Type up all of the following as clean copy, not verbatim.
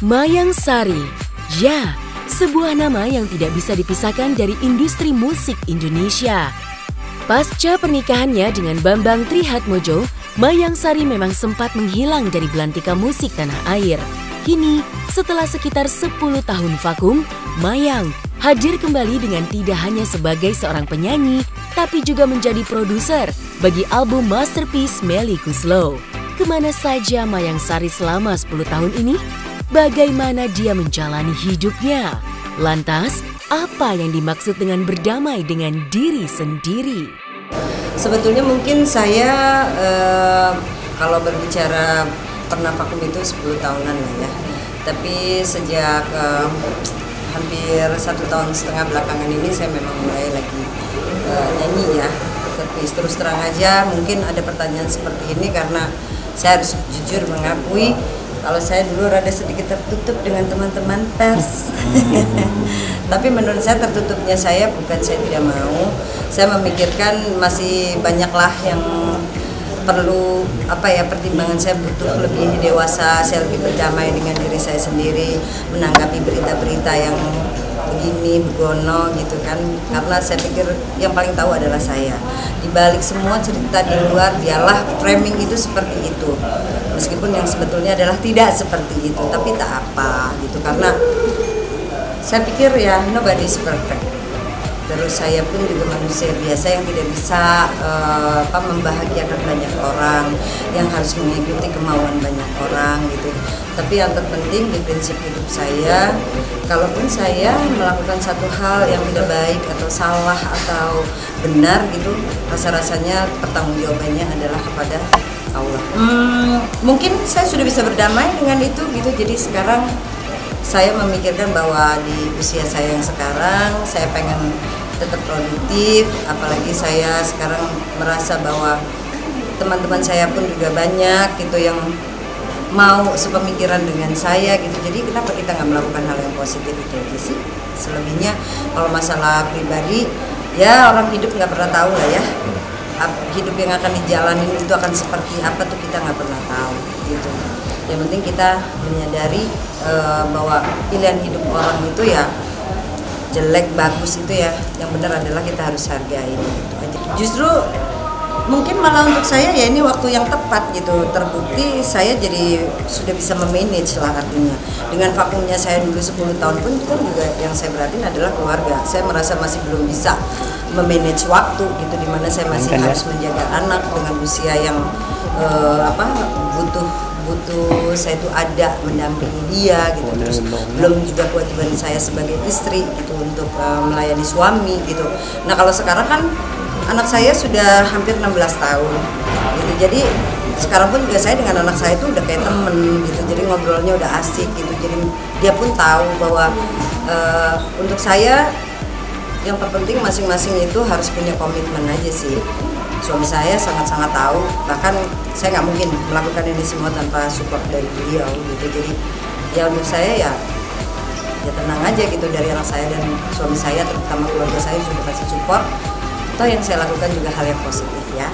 Mayang Sari, ya, sebuah nama yang tidak bisa dipisahkan dari industri musik Indonesia. Pasca pernikahannya dengan Bambang Trihatmojo, Mayang Sari memang sempat menghilang dari belantika musik tanah air. Kini, setelah sekitar 10 tahun vakum, Mayang hadir kembali dengan tidak hanya sebagai seorang penyanyi, tapi juga menjadi produser bagi album masterpiece Melly Goeslaw. Kemana saja Mayang Sari selama 10 tahun ini? Bagaimana dia menjalani hidupnya? Lantas, apa yang dimaksud dengan berdamai dengan diri sendiri? Sebetulnya mungkin saya kalau berbicara pernah vakum itu 10 tahunan lah ya. Tapi sejak hampir 1,5 tahun belakangan ini saya memang mulai lagi nyanyi ya. Tapi terus terang aja mungkin ada pertanyaan seperti ini karena saya harus jujur mengakui kalau saya dulu rada sedikit tertutup dengan teman-teman pers. Tapi menurut saya tertutupnya saya bukan saya tidak mau. Saya memikirkan masih banyaklah yang perlu pertimbangan saya butuh lebih dewasa, saya lebih berdamai dengan diri saya sendiri, menanggapi berita-berita yang begini, begono gitu kan. Karena saya pikir yang paling tahu adalah saya. Di balik semua cerita di luar dialah framing itu seperti itu. Meskipun yang sebetulnya adalah tidak seperti itu, tapi tak apa gitu. Karena saya pikir ya nobody is perfect. Terus saya pun juga manusia biasa yang tidak bisa membahagiakan banyak orang, yang harus mengikuti kemauan banyak orang gitu. Tapi yang terpenting di prinsip hidup saya, kalaupun saya melakukan satu hal yang tidak baik atau salah atau benar gitu, rasa-rasanya pertanggungjawabannya adalah kepada Allah. Mungkin saya sudah bisa berdamai dengan itu gitu. Jadi sekarang saya memikirkan bahwa di usia saya yang sekarang saya pengen tetap produktif, apalagi saya sekarang merasa bahwa teman-teman saya pun juga banyak gitu yang mau sepemikiran dengan saya gitu. Jadi kenapa kita nggak melakukan hal yang positif itu aja sih? Selebihnya kalau masalah pribadi ya orang hidup nggak pernah tahu lah ya. Hidup yang akan dijalani itu akan seperti apa tuh kita nggak pernah tahu gitu. Yang penting kita menyadari bahwa pilihan hidup orang itu ya jelek bagus itu ya, yang benar adalah kita harus hargai gitu aja. Justru mungkin malah untuk saya ya ini waktu yang tepat gitu, terbukti saya jadi sudah bisa memanage lah artinya. Dengan vakumnya saya dulu 10 tahun pun itu juga yang saya perhatiin adalah keluarga. Saya merasa masih belum bisa memanage waktu gitu, dimana saya masih harus menjaga anak dengan usia yang butuh saya itu ada mendampingi dia gitu. Terus belum juga kewajiban saya sebagai istri gitu untuk melayani suami gitu. Nah kalau sekarang kan anak saya sudah hampir 16 tahun gitu. Jadi sekarang pun juga saya dengan anak saya itu udah kayak temen gitu. Jadi ngobrolnya udah asik gitu. Jadi dia pun tahu bahwa untuk saya yang terpenting masing-masing itu harus punya komitmen aja sih. Suami saya sangat-sangat tahu, bahkan saya nggak mungkin melakukan ini semua tanpa support dari beliau gitu. Jadi ya untuk saya ya tenang aja gitu, dari anak saya dan suami saya, terutama keluarga saya sudah kasih support. Toh yang saya lakukan juga hal yang positif ya.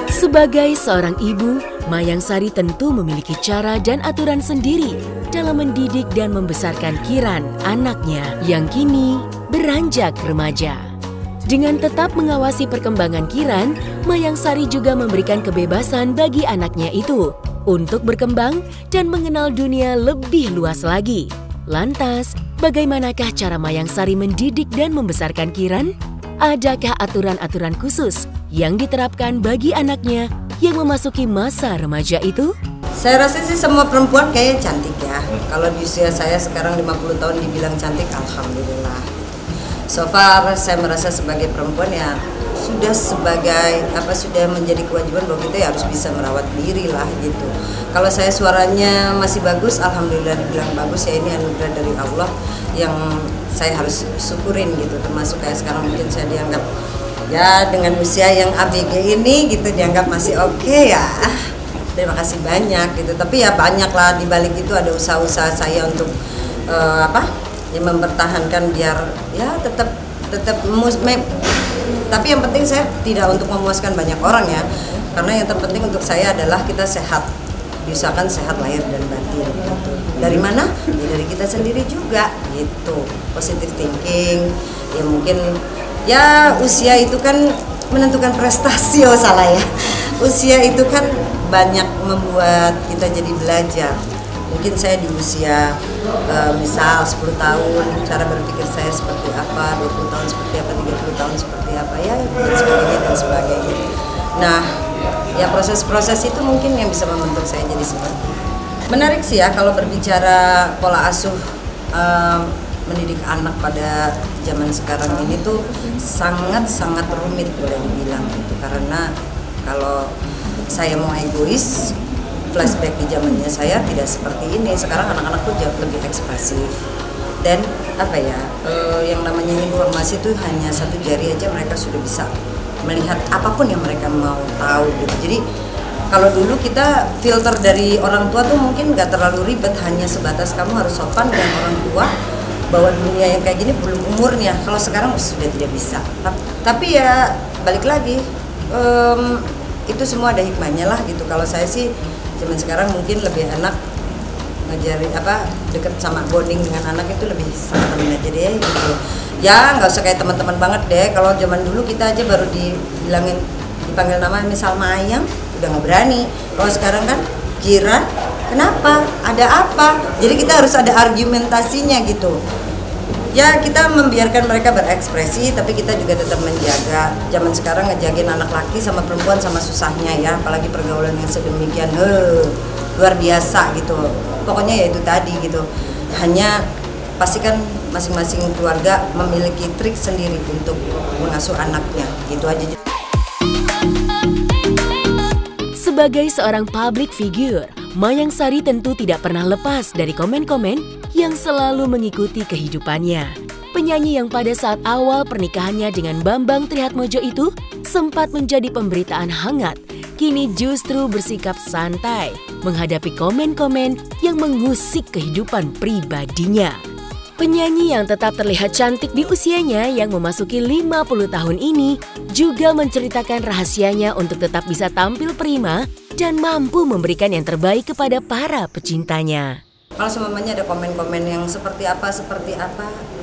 Sebagai seorang ibu, Mayang Sari tentu memiliki cara dan aturan sendiri dalam mendidik dan membesarkan Kiran, anaknya yang kini beranjak remaja. Dengan tetap mengawasi perkembangan Kiran, Mayang Sari juga memberikan kebebasan bagi anaknya itu untuk berkembang dan mengenal dunia lebih luas lagi. Lantas, bagaimanakah cara Mayang Sari mendidik dan membesarkan Kiran? Adakah aturan-aturan khusus yang diterapkan bagi anaknya yang memasuki masa remaja itu? Saya rasa sih semua perempuan kayaknya cantik ya. Kalau di usia saya sekarang 50 tahun dibilang cantik, alhamdulillah. So far saya merasa sebagai perempuan ya sudah menjadi kewajiban bahwa kita ya harus bisa merawat diri lah gitu. Kalau saya suaranya masih bagus, alhamdulillah dibilang bagus ya, ini anugerah dari Allah yang saya harus syukurin gitu. Termasuk kayak sekarang mungkin saya dianggap ya dengan usia yang ABG ini gitu dianggap masih oke ya. Terima kasih banyak gitu. Tapi ya banyak lah di balik itu ada usaha-usaha saya untuk ya mempertahankan biar ya tetap tapi yang penting saya tidak untuk memuaskan banyak orang ya, karena yang terpenting untuk saya adalah kita sehat, diusahakan sehat lahir dan batin gitu. Dari mana? Ya dari kita sendiri juga gitu. Positive thinking ya, mungkin ya usia itu kan menentukan prestasi. Oh salah ya, usia itu kan banyak membuat kita jadi belajar. Mungkin saya di usia misal 10 tahun cara berpikir saya seperti apa, 20 tahun seperti apa, 30 tahun seperti apa ya, dan sebagainya. Nah ya proses-proses itu mungkin yang bisa membentuk saya jadi seperti itu. Menarik sih ya kalau berbicara pola asuh mendidik anak pada zaman sekarang ini tuh sangat-sangat rumit boleh dibilang gitu, karena kalau saya mau egois, flashback di zamannya saya tidak seperti ini. Sekarang anak-anak tuh jauh lebih ekspresif dan apa ya, yang namanya informasi tuh hanya satu jari aja mereka sudah bisa melihat apapun yang mereka mau tahu gitu. Jadi kalau dulu kita filter dari orang tua tuh mungkin nggak terlalu ribet, hanya sebatas kamu harus sopan dengan orang tua, bahwa dunia yang kayak gini belum umurnya. Kalau sekarang sudah tidak bisa. Tapi ya balik lagi, itu semua ada hikmahnya lah gitu. Kalau saya sih zaman sekarang mungkin lebih enak ngajarin deket sama bonding dengan anak itu lebih sama temen aja deh gitu. Ya nggak usah kayak teman-teman banget deh. Kalau zaman dulu kita aja baru dipanggil nama misal Mayang udah nggak berani. Kalau sekarang kan Jiran, kenapa? Ada apa? Jadi kita harus ada argumentasinya gitu. Ya kita membiarkan mereka berekspresi, tapi kita juga tetap menjaga. Zaman sekarang ngejagain anak laki sama perempuan sama susahnya ya, apalagi pergaulan yang sedemikian luar biasa gitu. Pokoknya ya itu tadi gitu. Hanya pastikan masing-masing keluarga memiliki trik sendiri untuk mengasuh anaknya, gitu aja. Sebagai seorang public figure, Mayang Sari tentu tidak pernah lepas dari komen-komen yang selalu mengikuti kehidupannya. Penyanyi yang pada saat awal pernikahannya dengan Bambang Trihatmojo itu sempat menjadi pemberitaan hangat, kini justru bersikap santai menghadapi komen-komen yang mengusik kehidupan pribadinya. Penyanyi yang tetap terlihat cantik di usianya yang memasuki 50 tahun ini juga menceritakan rahasianya untuk tetap bisa tampil prima dan mampu memberikan yang terbaik kepada para pecintanya. Kalau semuanya ada komen-komen yang seperti apa,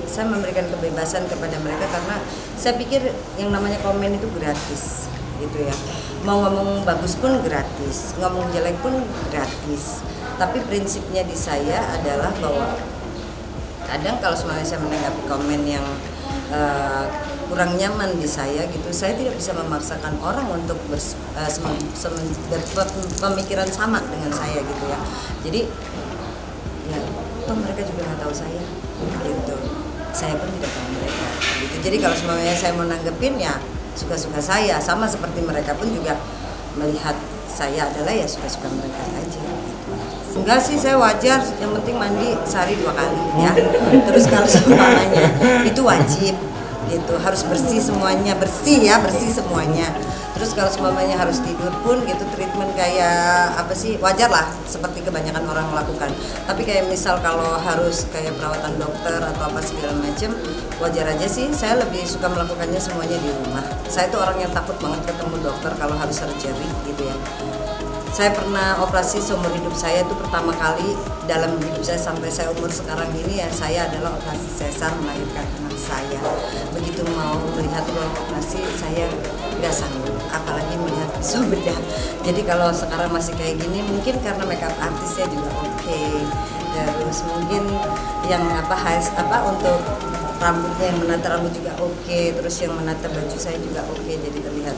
saya memberikan kebebasan kepada mereka karena saya pikir yang namanya komen itu gratis gitu ya. Mau ngomong bagus pun gratis, ngomong jelek pun gratis. Tapi prinsipnya di saya adalah bahwa kadang kalau semuanya saya menanggapi komen yang kurang nyaman di saya gitu, saya tidak bisa memaksakan orang untuk berpemikiran sama dengan saya gitu ya. Jadi ya toh mereka juga nggak tahu saya gitu, saya pun tidak tahu mereka gitu. Jadi kalau semuanya saya mau nanggepin ya suka-suka saya, sama seperti mereka pun juga melihat saya adalah ya suka-suka mereka aja gitu. Enggak sih, saya wajar, yang penting mandi sehari 2 kali ya. Terus kalau semuanya itu wajib gitu, harus bersih semuanya, bersih semuanya. Terus kalau semuanya harus tidur pun gitu, treatment kayak apa sih, wajar lah seperti kebanyakan orang melakukan. Tapi kayak misal kalau harus kayak perawatan dokter atau apa segala macam, wajar aja sih. Saya lebih suka melakukannya semuanya di rumah. Saya tuh orang yang takut banget ketemu dokter kalau harus surgery gitu ya. Saya pernah operasi seumur hidup saya itu pertama kali dalam hidup saya sampai saya umur sekarang ini ya, saya adalah operasi sesar melahirkan anak saya. Begitu mau melihat ruang operasi saya nggak sanggup, apalagi melihat pisau bedah. Jadi kalau sekarang masih kayak gini mungkin karena makeup artisnya juga oke. Terus mungkin yang untuk rambutnya, yang menata rambut juga oke. Terus yang menata baju saya juga oke, jadi terlihat